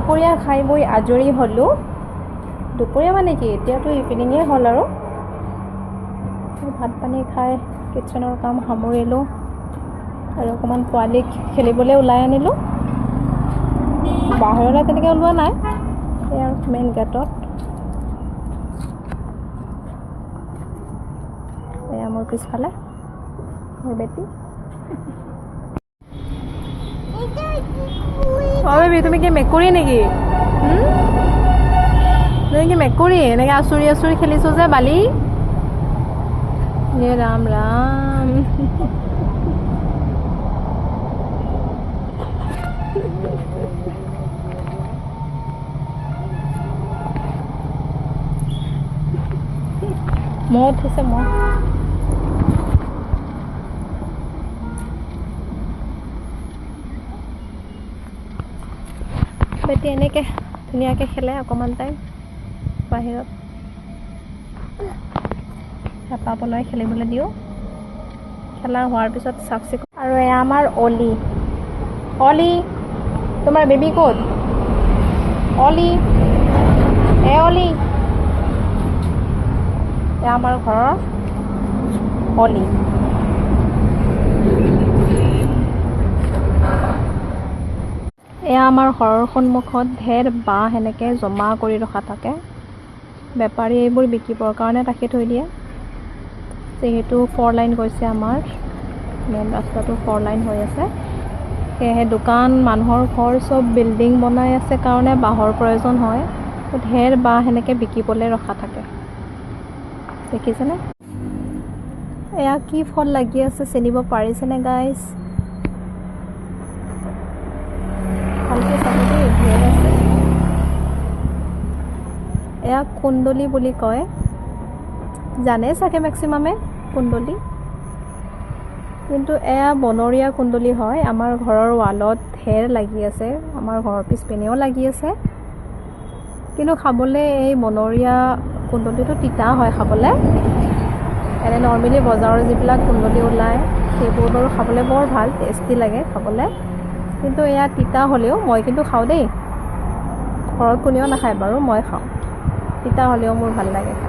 দুপৰীয়া খাই বৈ আজৰি হ'লোঁ। দুপৰীয়া মানে কি, এতিয়াতো ইভিনিঙে হ'ল আৰু ভাত পানী খাই কিটচেনৰ কাম সামৰিলোঁ আৰু অকণমান পোৱালীক খেলিবলৈ ওলাই আনিলোঁ। বাহিৰলৈ তেনেকৈ ওলোৱা নাই, এই আৰু মেইন গেটত। এয়া মোৰ পিছফালে মোৰ বেটি। বেবী তুমি কি মেকুৰী নেকি? তুমি কি মেকুৰী এনেকৈ আচুৰি আচুৰি খেলিছোঁ যে বালি? হে ৰাম ৰাম। মহ উঠিছে মহ। বেটি এনেকৈ ধুনীয়াকৈ খেলে অকণমান টাইম বাহিৰত। হেঁপাহ পলুৱাই খেলিবলৈ দিওঁ। খেলা হোৱাৰ পিছত চাফ চিকুণ। আৰু এয়া আমাৰ অলি। অলি তোমাৰ বেবী ক'ত? অলি অলি, এয়া আমাৰ ঘৰৰ অলি। এয়া আমাৰ ঘৰৰ সন্মুখত ঢেৰ বাঁহ এনেকৈ জমা কৰি ৰখা থাকে। বেপাৰী এইবোৰ বিকিবৰ কাৰণে ৰাখি থৈ দিয়ে। যিহেতু 4 লাইন গৈছে, আমাৰ মেইন ৰাস্তাটো 4 লাইন হৈ আছে, সেয়েহে দোকান মানুহৰ ঘৰ চব বিল্ডিং বনাই আছে কাৰণে বাঁহৰ প্ৰয়োজন হয়। ঢেৰ বাঁহ এনেকৈ বিকিবলৈ ৰখা থাকে, দেখিছেনে? এয়া কি ফল লাগি আছে চিনিব পাৰিছেনে গাইজ? ভালকৈ চাব দেই, ঢেৰ আছে। এয়া কুন্দলি বুলি কয়, জানে চাগে মেক্সিমামে কুন্দলি, কিন্তু এয়া বনৰীয়া কুন্দলি হয়। আমাৰ ঘৰৰ ৱালত ঢেৰ লাগি আছে, আমাৰ ঘৰৰ পিছপিনেও লাগি আছে। কিন্তু খাবলৈ এই বনৰীয়া কুন্দলিটো তিতা হয় খাবলৈ। এনে নৰ্মেলি বজাৰৰ যিবিলাক কুন্দলি ওলায় সেইবোৰ বাৰু খাবলৈ বৰ ভাল, টেষ্টি লাগে খাবলৈ। কিন্তু এয়া তিতা হ'লেও মই কিন্তু খাওঁ দেই। ঘৰত কোনেও নাখায় বাৰু, মই খাওঁ। তিতা হ'লেও মোৰ ভাল লাগে খাই।